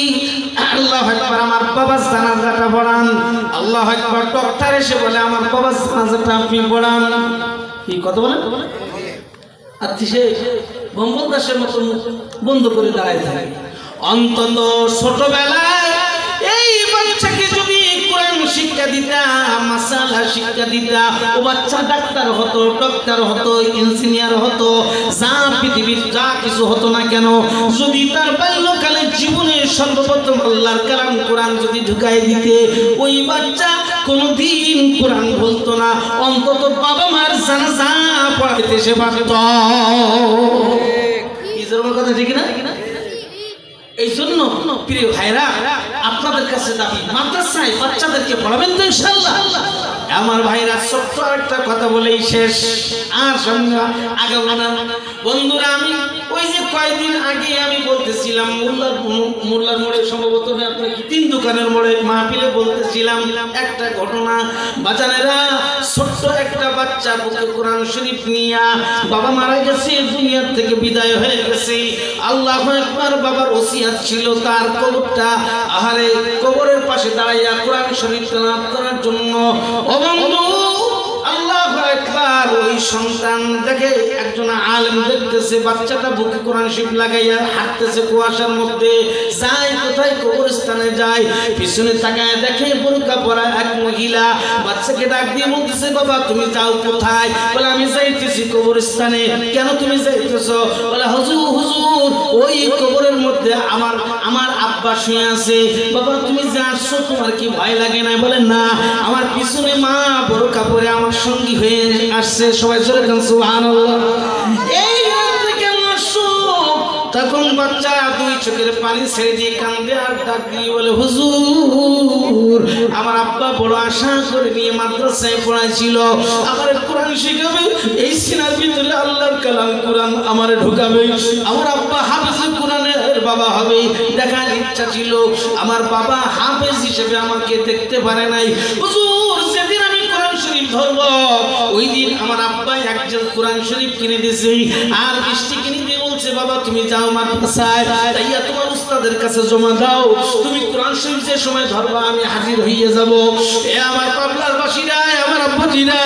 Speaker 1: আল্লাহু আকবার আমার বাবার জানাজাটা পড়ান। আল্লাহু আকবার। ডক্টর এসে বলে আমার বাবার জানাজাটা আপনি পড়ান। কি কথা বলেন? আর সে মোহাম্মদ দাসের মতো বন্ধ করে দাঁড়ায় থাকে। অন্তত ছোটবেলায় এই বাচ্চাকে যদি কোরআন শিক্ষা দিতা, মাসালা শিক্ষা দিতা, ও বাচ্চা ডাক্তার হতো, ডক্টর হতো, ইঞ্জিনিয়ার হতো, যা পৃথিবীর যা কিছু হতো না কেন, যদি তার বাল্যকালে জীবনে সর্বপ্রথম আল্লাহর কালাম কোরআন যদি ঢুকাই দিতে, ওই বাচ্চা কোনদিন কোরআন বলতো না, অন্তত বাবা মার জানাজা পড়াইতে সে পারত। কি জোর কথা ঠিক না? এই জন্য প্রিয় ভাইরা আপনাদের কাছে দাবি মাদ্রাসায় বাচ্চাদেরকে পড়াবেন তো ইনশাআল্লাহ। আমার ভাইরা ছোট্ট একটা কথা বলেই শেষ, আর সামনে আগাবো না। বন্ধুরা আমি ওই যে কয়েকদিন আগে আমি বলতেছিলাম মোল্লার মোড়ে সম্ভবত আপনার কি 3 দোকানের মোড়ে মাহফিলে বলতেছিলাম একটা ঘটনা। বাজানেরা ছোট্ট একটা বাচ্চা বুকে কোরআন শরীফ নিয়া বাবা মারা গেছে, দুনিয়ার থেকে বিদায় হয়ে গেছে। আল্লাহু আকবার। বাবার ওসিয়ত ছিল তার কবরটা আহারে কবরের পাশে দাঁড়াইয়া কোরআন শরীফ তেলাওয়াত করার জন্য। ও বন্ধু আল্লাহু আকবার। ওই সন্তান দেখে একজন আলেম দেখতেছে বাচ্চাটা বুকে কোরআন শরীফ লাগাইয়া হাঁটতেছে কুয়াশার মধ্যে, যায় কোথায় কবরস্থানে যায়, পিছনে তাকায় দেখে বোরকা পরা এক মহিলা বাচ্চাকে ডাক দিয়ে বলতেছে বাবা তুমি যাও কোথায়? বলে আমি যাইতেছি কবরস্থানে। কেন তুমি যাইতেছো? বলে হুজুর হুজুর ওই কবরের মধ্যে আমার আব্বা শুয়ে আছে। বাবা তুমি যে আসছো তোমার কি ভয় লাগে না? বলে না, আমার পিছনে মা বোরকা পরে আমার সঙ্গী হয়ে আসছে। সবাই জোরে বলেন সুবহানাল্লাহ। এই তখন বাচ্চা দুই চোখে চোখের পানি ছেড়ে দিয়ে কান্দে আর ডাক দিয়ে বলে, হুজুর আমার আব্বা বড় আশা করে নিয়ে মাদ্রাসায় পড়াইছিল, আমার কোরআন শিখাবে, এই সিনার ভিতরে আল্লাহর কালাম কোরআন আমারে ঢুকাবে, আমার আব্বা হাফেজ কোরআনের বাবা হবে, দেখার ইচ্ছা ছিল। আমার বাবা হাফেজ হিসেবে আমাকে দেখতে পারে নাই। হুজুর যেদিন আমি কোরআন শরীফ ধরব, ওই দিন আমার আব্বা একজন কোরআন শরীফ কিনে দিয়েছে আর বৃষ্টি কিনে দিয়ে বলছে, বাবা তুমি যাও মাদ্রাসায়, তাইয়া তোমার উস্তাদের কাছে জমা দাও, তুমি কোরআন শরীফ যে সময় ধরবা আমি হাজির হয়ে যাব। এ আমার পাবলার বাসীরা, আমার আব্বাজিরা,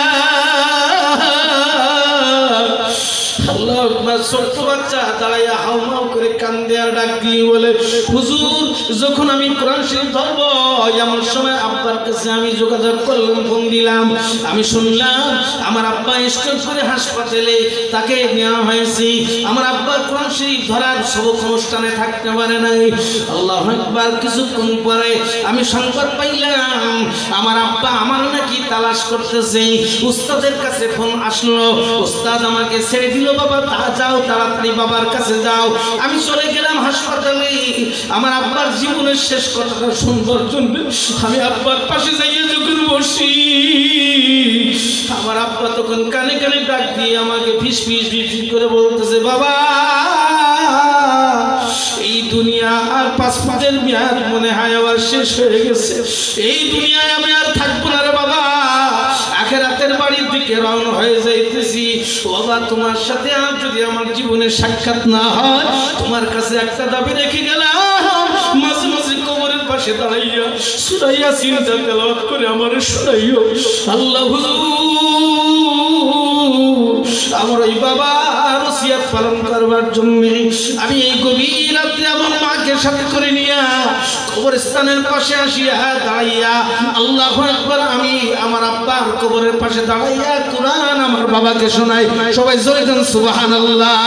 Speaker 1: আল্লাহু আকবার। ছোট্ট বাচ্চা দাঁড়াইয়া হাউমাউ করে কান্দে আর ডাক দিয়ে বলে, হুজুর যখন আমি কোরআন শরীফ ধরব এমন সময় আব্বার কাছে আমি যোগাযোগ করলাম, ফোন দিলাম, আমি শুনলাম আমার আব্বা স্ট্রোক করে হাসপাতালে, তাকে নেওয়া হয়েছে। আমার আব্বা কোরআন শরীফ ধরার সবক অনুষ্ঠানে থাকতে পারে নাই। আল্লাহু আকবার। কিছুক্ষণ পরে আমি সংবাদ পাইলাম আমার আব্বা আমার নাকি তালাশ করতেছে। উস্তাদের কাছে ফোন আসলো, উস্তাদ আমাকে ছেড়ে দিল, বাবা যাও তাড়াতাড়ি বাবার কাছে যাও। আমি চলে গেলাম হাসপাতালে। আমার আব্বার জীবনের শেষ কথাটা শুনবার জন্য আমি আব্বার পাশে যাইয়া যখন বসি, আমার আব্বা তখন কানে কানে ডাক দিয়ে আমাকে ফিস ফিস ফিস করে বলতেছে, বাবা এই দুনিয়া আর 5 মিনিটের মেয়াদ মনে হয় আবার শেষ হয়ে গেছে, এই দুনিয়ায় আমি আর থাকবো না রে বাবা, আখিরাতের বাড়ির দিকে রওনা হয়ে যাইতেছি। বাবা তোমার সাথে আর যদি আমার জীবনে সাক্ষাৎ না হয়, তোমার কাছে একটা দাবি রেখে গেলাম, মাঝে মাঝে কবরের পাশে দাঁড়াইয়া সূরা ইয়াসিন তেলাওয়াত করে আমারে শোনাইও। আল্লাহ হুজুর আমার ওই বাবা ওসিয়ত পালন করবার জন্য আমি এই গভীর রাতে আমার মাকে সাথে করে নিয়ে কবরস্থানের পাশে আসিয়া দাঁড়াইয়া আল্লাহু আকবার, আমি আমার আব্বার কবরের পাশে দাঁড়াইয়া কোরআন আমার বাবাকে শোনাই। সবাই জোরে দেন সুবহানাল্লাহ।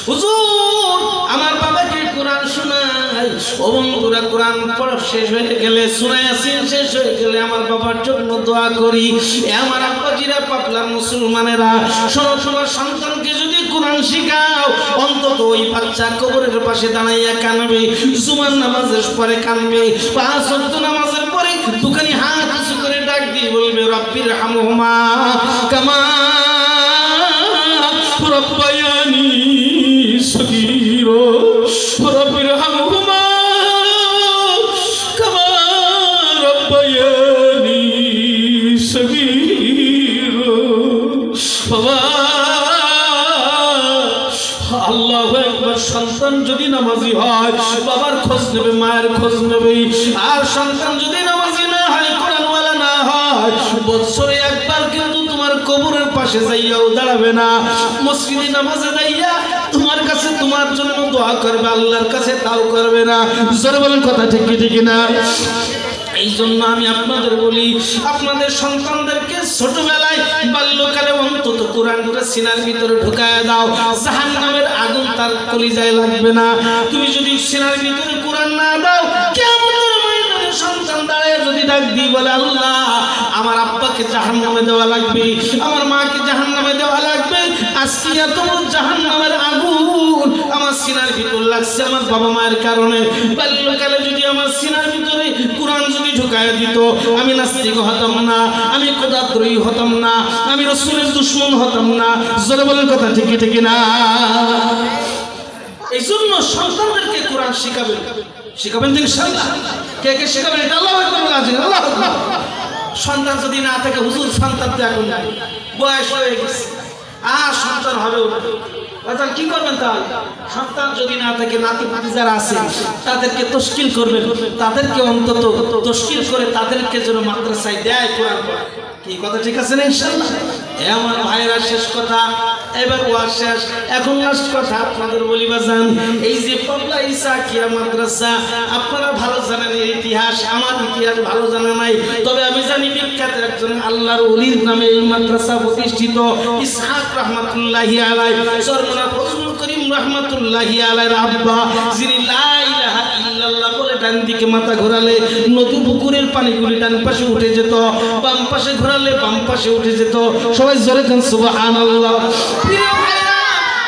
Speaker 1: হুজুর আমার বাবাকে কোরআন শোনাই। ও বন্ধুরা, কোরআন পড়া শেষ হয়ে গেলে, সূরা ইয়াসিন শেষ হয়ে গেলে আমার বাবার জন্য দোয়া করি। আমার আব্বাজিরা, পাপলার মুসলমানেরা, শোনো, তোমার সন্তানকে যদি কোরআন শিখাও, অন্তত ওই বাচ্চা কবরের পাশে দাঁড়াইয়া কানবে, জুমার নামাজের পরে কানবে, 5 ওয়াক্ত নামাজের পরে দুখানি হাত উঁচু করে ডাক দিয়ে বলবে, রব্বির হামহুমা কামা রব্বায়ানি সগীরা, রব্বির হামহুমা কামা রব্বায়ানি সগীরা। বাবা আল্লাহু আকবার। সন্তান যদি নামাজি হয় বাবার খোঁজ নেবে, মায়ের খোঁজ নেবে। আর সন্তান যদি নামাজি না হয়, কোরআনওয়ালা না হয়, বছরে একবার কিন্তু তোমার কবরের পাশে যাইয়াও দাঁড়াবে না, মসজিদে নামাজে যাইয়া তোমার কাছে তোমার জন্য দোয়া করবে, আল্লাহর কাছে তাও করবে না। জোরে বলেন কথা ঠিক কি ঠিক না? এই জন্য আমি আপনাদের বলি, আপনাদের সন্তানদেরকে ছোটবেলায় বাল্যকালে অন্তত কোরআনটা সিনার ভিতরে ঢুকায় দাও, জাহান্নামের আগুন তার কলিজায় লাগবে না। তুমি যদি সিনার ভিতরে কোরআন না দাও, কিয়ামতের ময়দানে সন্তান দাঁড়ায় যদি ডাক দিয়ে বলে, আল্লাহ আমার আব্বাকে জাহান্নামে দেওয়া লাগবে, আমার মাকে জাহান্নামে দেওয়া লাগবে, আজকে এত বড় জাহান্নামের আগুন আমার সিনার ভিতর লাগছে আমার বাবা মায়ের কারণে। বাল্যকালে যদি আমার সিনার ভিতরে কোরআন যদি ঢুকায় দিত, আমি নাস্তিক হতাম না, আমি খোদাদ্রোহী হতাম না, আমি রাসূলের দুশমন হতাম না। জোরে বলেন কথা ঠিক ঠিক না? এই জন্য সন্তানদেরকে কোরআন শিখাবেন, শিখাবেন তো ইনশাআল্লাহ। কে কে শিখাবেন এটা আল্লাহ আকবার বলে আছেন। আল্লাহ আকবার। সন্তান যদি না থাকে, হুজুর সন্তান তো এখন নাই, বয়স হয়ে গেছে, আর সন্তান হবে তাহলে কি করবেন? তাহলে সন্তান যদি না থাকে, নাতি নাতি যারা আছে তাদেরকে তশকিল করবেন, তাদেরকে অন্তত তশকিল করে তাদেরকে যেন মাদ্রাসায় দেয় কোরআন পড়া। কি কথা ঠিক আছে না ইনশাআল্লাহ? আমার ভাইরা, শেষ কথা, এবার ওয়াজ শেষ, এখন লাস্ট কথা আপনাদের বলিবা যান। এই যে পাবলা ইসাকিয়া মাদ্রাসা, আপনারা ভালো জানেন এর ইতিহাস, আমার ইতিহাস ভালো জানা নাই, তবে আমি জানি বিখ্যাত একজন আল্লাহর ওলির নামে এই মাদ্রাসা প্রতিষ্ঠিত। ইসহাক রহমাতুল্লাহি আলাইহি, সরমনা ফজলুল করিম রহমাতুল্লাহি আলাইহির আব্বা, যিনি লা ইলাহা ইল্লাল্লাহ বলে ডান দিকে মাথা ঘোরালে নদী পুকুরের পানিগুলি ডান পাশে উঠে যেত, বাম পাশে ঘোরালে বাম পাশে উঠে যেত। সবাই জোরে দেন সুবহানাল্লাহ। প্রিয় ভাইরা,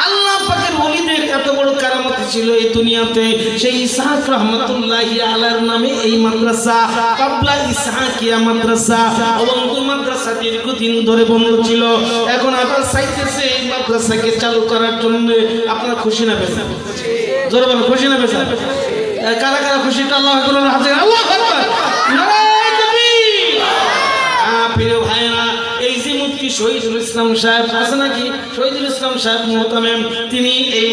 Speaker 1: আল্লাহ পাকের ওলিদের এত বড় কারামত ছিল এই দুনিয়াতে সেই ইসহাক রহমাতুল্লাহি আলাইহির নামে এই মাদ্রাসা কাবলা ইসহাকিয়া মাদ্রাসা অবন্ত মাদ্রাসা দীর্ঘদিন ধরে বন্ধ ছিল। এখন আবার চাইতেছে এই মাদ্রাসাকে চালু করার জন্য। আপনারা খুশি না বেজার? জোরে বলেন, খুশি না বেজার? কারা কারা খুশি? আল্লাহু আকবার, আল্লাহু আকবার, নারায়ে তাকবীর। প্রিয় ভাইরা, এই যে মুফতি শহীদুল ইসলাম সাহেব আছে নাকি, শহীদুল ইসলাম সাহেব মোহতামেম, তিনি এই